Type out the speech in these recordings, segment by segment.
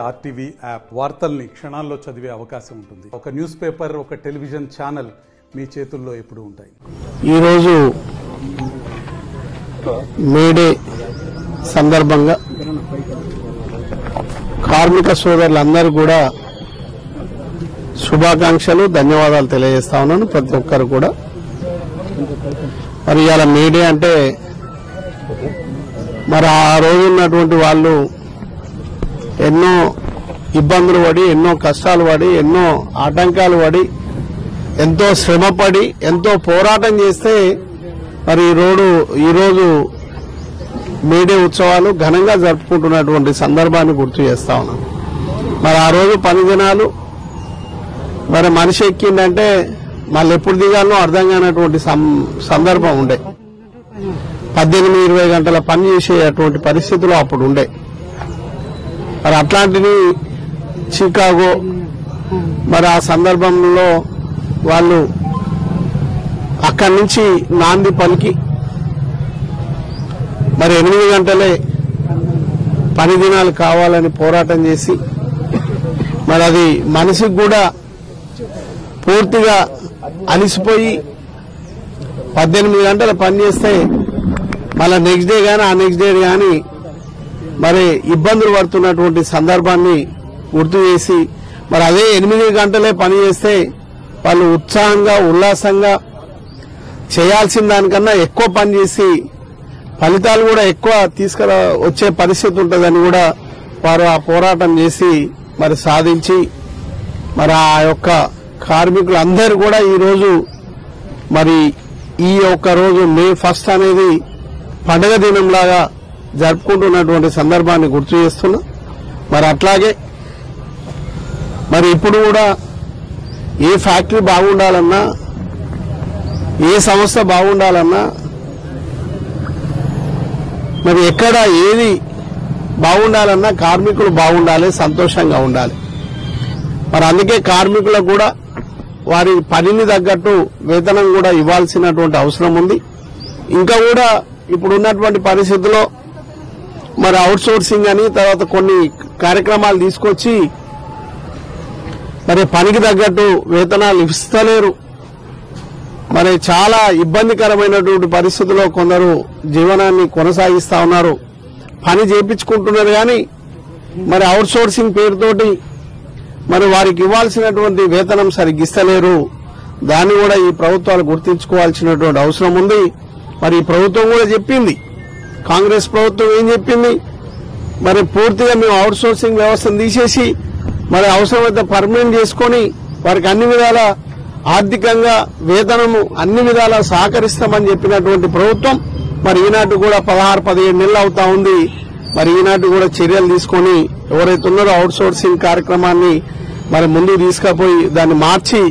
RTV app వార్తల్ని క్షణాల్లో చదివే అవకాశం ఉంటుంది. ఒక న్యూస్ పేపర్, ఒక టెలివిజన్ ఛానల్ మీ చేతుల్లో ఎప్పుడూ ఉంటాయి. ఈరోజు మేడే సందర్భంగా కార్మిక సోదరులందరూ కూడా శుభాకాంక్షలు, ధన్యవాదాలు తెలియజేస్తా ఉన్నాను. ప్రతి ఒక్కరు కూడా మరి ఇవాళ మేడే అంటే మరి ఆ రోజు ఉన్నటువంటి వాళ్ళు ఎన్నో ఇబ్బందులు పడి, ఎన్నో కష్టాలు పడి, ఎన్నో ఆటంకాలు పడి, ఎంతో శ్రమపడి, ఎంతో పోరాటం చేస్తే మరి ఈరోజు మేడే ఉత్సవాలు ఘనంగా జరుపుకుంటున్నటువంటి సందర్భాన్ని గుర్తు చేస్తా ఉన్నాం. మరి ఆ రోజు పని దినాలు మరి మనిషి ఎక్కిందంటే మళ్ళీ ఎప్పుడు దిగాలో అర్థం కానటువంటి సందర్భం ఉండే. 18-20 గంటల పని చేసేటువంటి పరిస్థితులు అప్పుడు ఉండే. మరి అట్లాంటిది చికాగో మరి ఆ సందర్భంలో వాళ్ళు అక్కడి నుంచి నాంది పలికి మరి 8 గంటలే పని దినాలు కావాలని పోరాటం చేసి మరి అది మనిషికి కూడా పూర్తిగా అలిసిపోయి 18 గంటలు పని చేస్తే మళ్ళీ నెక్స్ట్ డే కానీ ఆ నెక్స్ట్ డే కానీ మరి ఇబ్బందులు పడుతున్నటువంటి సందర్భాన్ని గుర్తు చేసి మరి అదే 8 గంటలే పని చేస్తే వాళ్ళు ఉత్సాహంగా, ఉల్లాసంగా చేయాల్సిన దానికన్నా ఎక్కువ పని చేసి ఫలితాలు కూడా ఎక్కువ వచ్చే పరిస్థితి ఉంటుందని కూడా వారు ఆ పోరాటం చేసి మరి సాధించి మరి ఆ యొక్క కార్మికులందరూ కూడా ఈరోజు మరి ఈ ఒక్క రోజు మే 1 అనేది పండుగ దినంలాగా జరుపుకుంటున్నటువంటి సందర్భాన్ని గుర్తు చేస్తున్నా. మరి అట్లాగే మరి ఇప్పుడు కూడా ఏ ఫ్యాక్టరీ బాగుండాలన్నా, ఏ సంస్థ బాగుండాలన్నా, మరి ఎక్కడ ఏది బాగుండాలన్నా కార్మికులు బాగుండాలి, సంతోషంగా ఉండాలి. మరి అందుకే కార్మికులకు కూడా వారి పనిని తగ్గట్టు వేతనం కూడా ఇవ్వాల్సినటువంటి అవసరం ఉంది. ఇంకా కూడా ఇప్పుడు ఉన్నటువంటి పరిస్థితుల్లో మరి అవుట్ సోర్సింగ్ అని తర్వాత కొన్ని కార్యక్రమాలు తీసుకొచ్చి మరి పనికి తగ్గట్టు వేతనాలు ఇస్తలేరు. మరి చాలా ఇబ్బందికరమైనటువంటి పరిస్థితుల్లో కొందరు జీవనాన్ని కొనసాగిస్తా ఉన్నారు. పని చేయించుకుంటున్నారు కానీ మరి అవుట్ సోర్సింగ్ పేరుతోటి మరి వారికి ఇవ్వాల్సినటువంటి వేతనం సరిగ్గా ఇస్తలేరు. దాన్ని కూడా ఈ ప్రభుత్వాలు గుర్తించుకోవాల్సినటువంటి అవసరం ఉంది. మరి ఈ ప్రభుత్వం కూడా చెప్పింది, కాంగ్రెస్ ప్రభుత్వం ఏం చెప్పింది, మరి పూర్తిగా మేము అవుట్ సోర్సింగ్ వ్యవస్థను తీసేసి మరి అవసరమైతే పర్మనెంట్ చేసుకుని వారికి అన్ని విధాల ఆర్థికంగా వేతనము అన్ని విధాల సహకరిస్తామని చెప్పినటువంటి ప్రభుత్వం మరి ఈనాటి కూడా 16-17 నెలలు అవుతా ఉంది. మరి ఈనాటి కూడా చర్యలు తీసుకుని ఎవరైతే ఉన్నారో అవుట్ సోర్సింగ్ కార్యక్రమాన్ని మరి ముందుకు తీసుకుపోయి దాన్ని మార్చి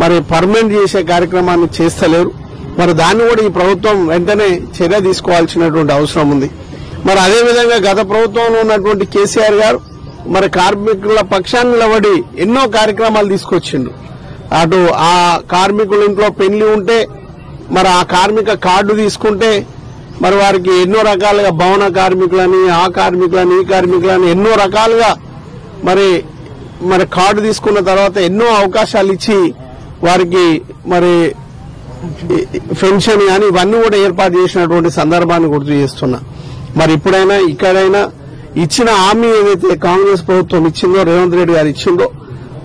మరి పర్మనెంట్ చేసే కార్యక్రమాన్ని చేస్తలేరు. మరి దాన్ని కూడా ఈ ప్రభుత్వం వెంటనే చర్య తీసుకోవాల్సినటువంటి అవసరం ఉంది. మరి అదేవిధంగా గత ప్రభుత్వంలో ఉన్నటువంటి కేసీఆర్ గారు మరి కార్మికుల పక్షాన్ని నిలబడి ఎన్నో కార్యక్రమాలు తీసుకొచ్చిండు. అటు ఆ కార్మికుల ఇంట్లో పెళ్లి ఉంటే మరి ఆ కార్మిక కార్డు తీసుకుంటే మరి వారికి ఎన్నో రకాలుగా భవన కార్మికులని, ఆ కార్మికులని, ఈ కార్మికులని ఎన్నో రకాలుగా మరి కార్డు తీసుకున్న తర్వాత ఎన్నో అవకాశాలు ఇచ్చి వారికి మరి పెన్షన్ కానీ ఇవన్నీ కూడా ఏర్పాటు చేసినటువంటి సందర్భాన్ని గుర్తు చేస్తున్నా. మరి ఇప్పుడైనా ఇక్కడైనా ఇచ్చిన హామీ ఏదైతే కాంగ్రెస్ ప్రభుత్వం ఇచ్చిందో, రేవంత్ రెడ్డి గారు ఇచ్చిందో,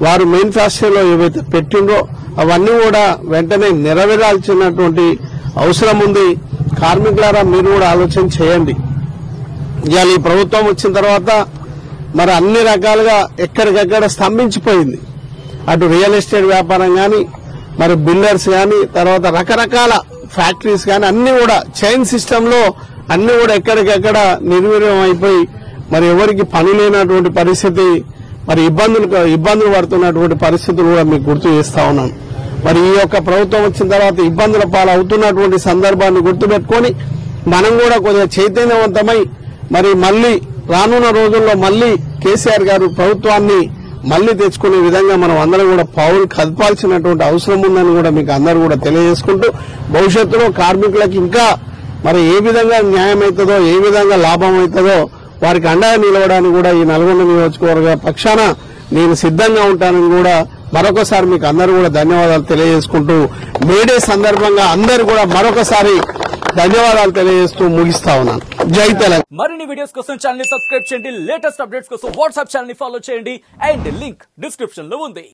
వారు మేనిఫెస్టోలో ఏవైతే పెట్టిందో అవన్నీ కూడా వెంటనే నెరవేరాల్సినటువంటి అవసరం ఉంది. కార్మికులారా మీరు కూడా ఆలోచన చేయండి. ఇవాళ ఈ ప్రభుత్వం వచ్చిన తర్వాత మరి అన్ని రకాలుగా ఎక్కడికక్కడ స్తంభించిపోయింది. అటు రియల్ ఎస్టేట్ వ్యాపారం కానీ, మరి బిల్డర్స్ కానీ, తర్వాత రకరకాల ఫ్యాక్టరీస్ కానీ అన్ని కూడా చైన్ సిస్టమ్ లో అన్ని కూడా ఎక్కడికక్కడ నిర్వీర్యం అయిపోయి మరి ఎవరికి పని లేనటువంటి పరిస్థితి, మరి ఇబ్బందులు పడుతున్నటువంటి పరిస్థితులు కూడా మీకు గుర్తు చేస్తా ఉన్నాను. మరి ఈ యొక్క ప్రభుత్వం వచ్చిన తర్వాత ఇబ్బందుల పాలు అవుతున్నటువంటి సందర్భాన్ని గుర్తుపెట్టుకుని మనం కూడా కొద్దిగా చైతన్యవంతమై మరి మళ్లీ రానున్న రోజుల్లో మళ్లీ కేసీఆర్ గారు ప్రభుత్వాన్ని మళ్లీ తెచ్చుకునే విధంగా మనం అందరం కూడా పావులు కదపాల్సినటువంటి అవసరం ఉందని కూడా మీకు అందరూ కూడా తెలియజేసుకుంటూ భవిష్యత్తులో కార్మికులకు ఇంకా మరి ఏ విధంగా న్యాయం అవుతుందో, ఏ విధంగా లాభం అవుతుందో వారికి అండగా నిలవడానికి కూడా ఈ నల్గొండ నియోజకవర్గ పక్షాన నేను సిద్ధంగా ఉంటానని కూడా మరొకసారి మీకు అందరూ కూడా ధన్యవాదాలు తెలియజేసుకుంటూ మేడే సందర్భంగా అందరూ కూడా మరొకసారి ధన్యవాదాలు తెలియజేస్తూ ముగిస్తా ఉన్నాను. జై తెలంగాణ. మరిన్ని వీడియోస్ కోసం ఛానల్ ని సబ్స్క్రైబ్ చేయండి, లేటెస్ట్ అప్డేట్స్ కోసం వాట్సాప్ ఛానల్ ని ఫాలో చేయండి అండ్ లింక్ డిస్క్రిప్షన్ లో ఉంది.